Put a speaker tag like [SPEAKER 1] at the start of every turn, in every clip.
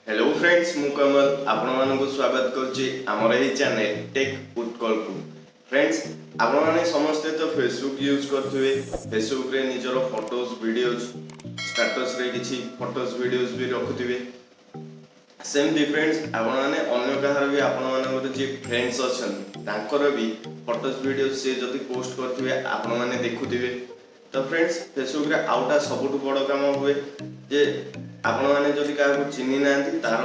[SPEAKER 1] Hello friends मु कमल आपण मानक स्वागत करछि amara ही चैनल टेक उत्कल को। फ्रेंड्स आपण माने समस्त तो फेसबुक यूज करथुवे। फेसबुक रे निजरो फोटोज वीडियोज स्टेटस रे किछि फोटोज वीडियोज भी रखुथिवे। सेम डिफरेंस आपण माने अन्य कहार भी आपण मानकर जे फ्रेंड्स अछन तांकर भी फोटोज वीडियोज से जति पोस्ट करथिवे आपण माने देखुथिवे। तो फ्रेंड्स फेसबुक रे आउटा सबुठ बड़ काम हुए जे आपण माने जदि का चिन्ह ना तार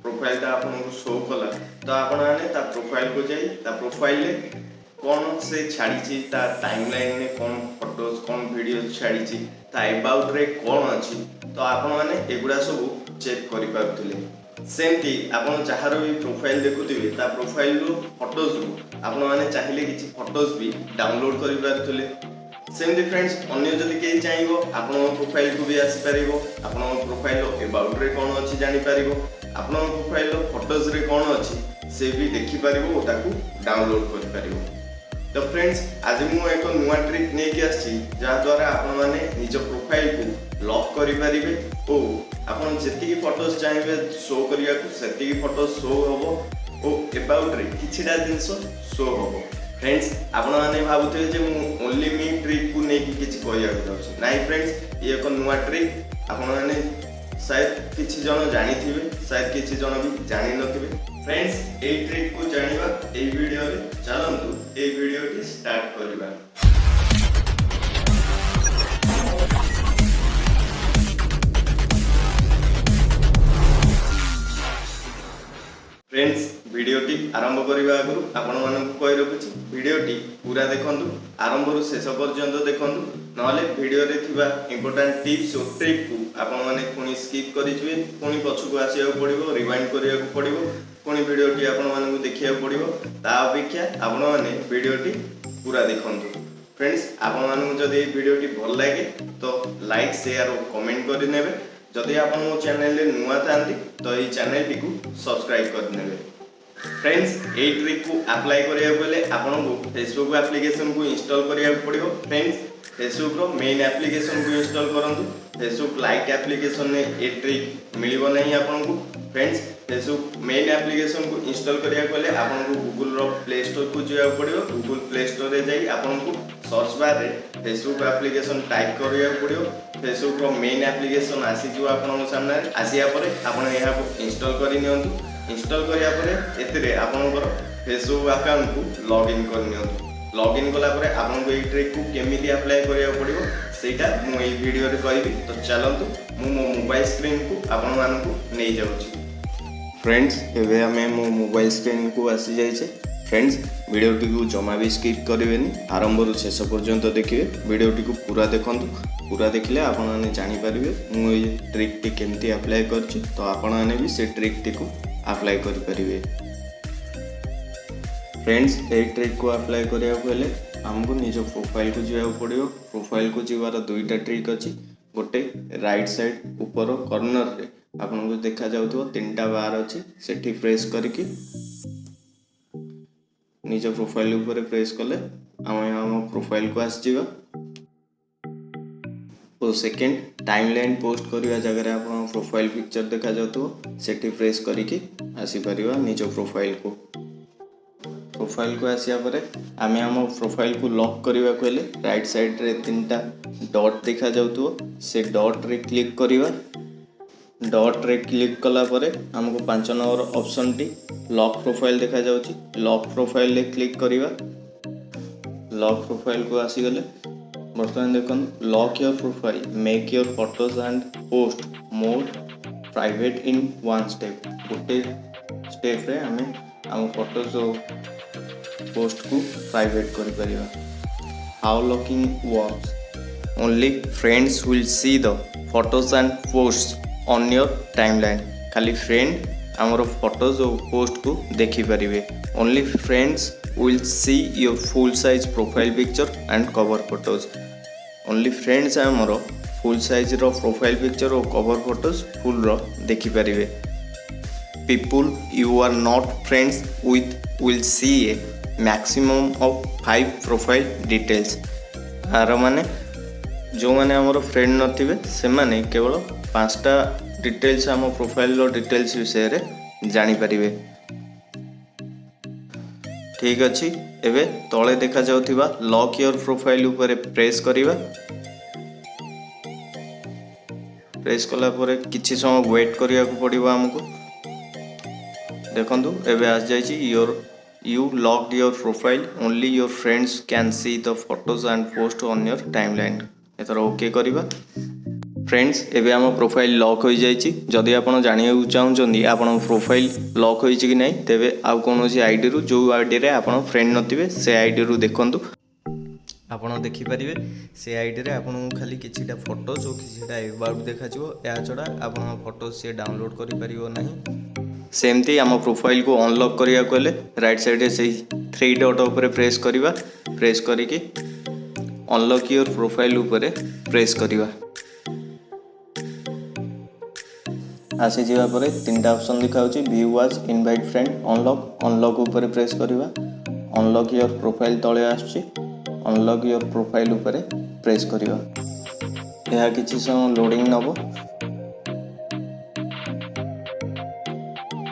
[SPEAKER 1] प्रोफाइल ता आपन को शो कला तो आपण माने ता प्रोफाइल को जाई ता प्रोफाइल ले कौन से छाड़ी ता टाइमलाइन में कौन फोटोज कौन वीडियो छाड़ी ता अबाउट रे कौन अछि तो आपण माने एगुडा सब चेक करि पाउथिले। सेमती आपण जहार भी प्रोफाइल देखुथिबे ता प्रोफाइल रो फोटोज रो आपण माने चाहिले किछि फोटोज भी डाउनलोड करि पाउथिले। सेमती फ्रेंड्स अन्य जदि के चाहिबो आपण प्रोफाइल को भी आसी परिबो। आपण प्रोफाइल अबाउट रे कोन अछि जानि परिबो। आपण प्रोफाइल फोटोज रे कोन अछि से भी देखि परिबो ओ ताकू डाउनलोड करि परिबो। तो फ्रेंड्स आज मु एक नुवा ट्रिक नै के आछि जा द्वारा आपण माने निज प्रोफाइल को लॉक करि परिबे ओ आपण जेति की फोटोज चाहिबे शो करिया को सेति की फोटो शो होबो ओ अबाउट रे किछिडा जिंस शो होबो। फ्रेंड्स आपण माने भाबुथे जे मु ओनली मी ट्रिक को नै कि किछि कहया जाउछि नाइ। फ्रेंड्स ये एक नुवा ट्रिक आपण माने शायद किछि जन जानिथिबे शायद किछि जन भी जानि नथिबे। फ्रेंड्स ए ट्रिक को जानिबा ए वीडियो रे चलंतु ए वीडियो टी स्टार्ट करिबा। फ्रेंड्स वीडियोटी आरंभ करने आगु आपण मानक कहि रखुछि वीडियोटी पूरा देखंतु आरंभ रु शेष पर्यंत देखंतु नहले वीडियो रे थिबा इंपोर्टेंट टिप्स और ट्रिक को आपण माने पुनी स्किप करि जिवे पुनी पछु को आसिया पड़िबो रिवाइंड करिया को पड़िबो पुनी वीडियोटी आपण मानक देखिया पड़िबो ता अपेक्षा आपण माने वीडियोटी पूरा देखंतु। फ्रेंड्स आपण मानक जदि वीडियोटी भल लागे तो लाइक शेयर और कमेंट करि नेबे। जदि आप मो चैनल रे नुआ थांती तो ये चैनल टी को सब्सक्राइब कर नेबे। फ्रेंड्स ए ट्रिक को अप्लाई करिया बेले आपन को फेसबुक एप्लीकेशन को इंस्टॉल करिया पड़िबो। फ्रेंड्स फेसबुक रो मेन एप्लीकेशन को इंस्टॉल करंतु। फेसबुक लाइक एप्लीकेशन ने ए ट्रिक मिलिबो नहीं आपन को। फ्रेंड्स फेसबुक मेन एप्लीकेशन को इंस्टॉल करिया बेले आपन को गूगल रो प्ले स्टोर को जिया पड़िबो। गूगल प्ले स्टोर रे जाई आपन को सर्च बार रे फेसबुक एप्लीकेशन टाइप करिया पड़िबो। फेसबुक रो मेन एप्लीकेशन आसी जो आपन सामने आसिया परे आपन एहा को इंस्टॉल करि नियंतु। इंस्टॉल करिया परे एतिरे आपनकर फेसबुक अकाउंट को लॉगिन कर नियंतु। लॉगिन कला परे आपन को ए ट्रिक को केमिति अप्लाई करिया पड़िबो सेटा मु ए वीडियो रे कहबी। तो चलंतु मु मो मोबाइल स्क्रीन को आपन मान को नै जाउची। फ्रेंड्स एबे हमें मो मोबाइल स्क्रीन को आसी जाय छे। फ्रेंड्स वीडियो टी को जमा भी स्किप करिवेनी आरंभ रु शेष पर्यंत देखिए। वीडियो टी को पूरा देखंतु पूरा देखले आपण माने जानि परिबे मु ए ट्रिक टी केमती अप्लाई करछि तो आपण माने भी से ट्रिक टी को अप्लाई करि परिबे। फ्रेंड्स ए ट्रिक को अप्लाई करिया पहले हमको निज प्रोफाइल को जिया पड़ियो। प्रोफाइल को जीवार दुईटा ट्रिक अछि। गोटे राइट साइड ऊपर कॉर्नर रे आपन को देखा जाउथो तीनटा बार अछि सेठी प्रेस करके निज प्रोफाइल ऊपर प्रेस कले हम प्रोफाइल को आस जीवा। और सेकंड टाइमलाइन पोस्ट करिया जगह रे आपन प्रोफाइल पिक्चर देखा जाउथो सेठी प्रेस करके आसी परिबा निज प्रोफाइल को। प्रोफाइल को आसिया परे आमे हम प्रोफाइल को लॉक करिवा कहले राइट साइड रे तीनटा डॉट देखा जाउथो से डॉट रे क्लिक करिवा। डॉट रे क्लिक कला परे हमको 5 नंबर ऑप्शन टी लॉक प्रोफाइल देखा जाउची। लॉक प्रोफाइल ले क्लिक करिवा। लॉक प्रोफाइल को आसी गले बर्तमान देखन lock your profile make your photos and post more private in one step. गोटे स्टेप रे हमें हम फोटोज पोस्ट को प्राइवेट करि परिबा। How locking works only friends will see the photos and posts on your timeline. खाली friend हमरो photos और पोस्ट को देखि परिबे। Only friends will see your full size profile picture and cover photos. Only friends हमरो full size रो profile picture और cover photos full रो देखि परिबे। People you are not friends with will see a maximum of 5 profile details। Are माने जो माने हमरो फ्रेंड नथिबे से माने केवल 5टा डिटेल्स आम प्रोफाइल रो डिटेल्स विषय रे जानी परिबे। ठीक अछि, एबे तळे देखा जाउथिबा लॉक योर प्रोफाइल ऊपर प्रेस करिवा। प्रेस कला परे किछि समय वेट करिया को पड़िबो हमको। देखंतु एबे आस जायछि you locked your profile, only your friends can see the photos and post on your timeline। एथर ओके करिवा। फ्रेंड्स एबे हम प्रोफाइल लॉक हो जायछि। जदि आपण जानिया चाहउछन्ती आपण प्रोफाइल लॉक होइछि कि नै, तेबे आ कोनोसी आईडी रु जो आईडी रे आपण फ्रेंड नथिबे से आईडी रु देखंतु। आपण देखि परिबे से आईडी रे आपण खाली किछिटा फोटो जो किछिटा अबाउट देखा जिवो। या छडा आपण फोटो से डाउनलोड करि परिबो नाही। सेमती आम प्रोफाइल को अनलॉक करिया को राइट साइड से 3 डॉट ऊपर प्रेस करिवा। प्रेस करिके अनलॉक योर प्रोफाइल ऊपर प्रेस करिवा। आसी जिवा परे तीनटा ऑप्शन दिखाउची view as invite friend unlock ऊपर प्रेस करिवा। अनलॉक योर प्रोफाइल तळे आछी अनलॉक योर प्रोफाइल ऊपर प्रेस करिवा। यह किछि समय लोडिंग नबो।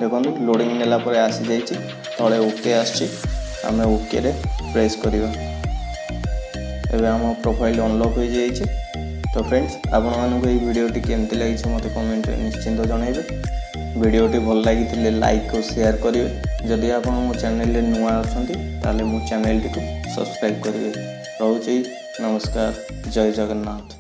[SPEAKER 1] देखो लोडिंग नेला परे आसी जाइछि तळे ओके आछि। हमें ओके रे प्रेस करिवा। एबे हम प्रोफाइल अनलॉक हो जाइछि। तो फ्रेंड्स आपण मानको এই ভিডিওটি কেমতি লাগিছে মতে কমেন্ট রে নিশ্चिंत जणाइबे। भिडियोटी भल लागिथिले लाइक और शेयर करिवे। जदि आपण मो चैनल रे नुआ अछंती ताले मो चैनल टी को सब्सक्राइब करिवे। रहउछि नमस्कार, जय जगन्नाथ।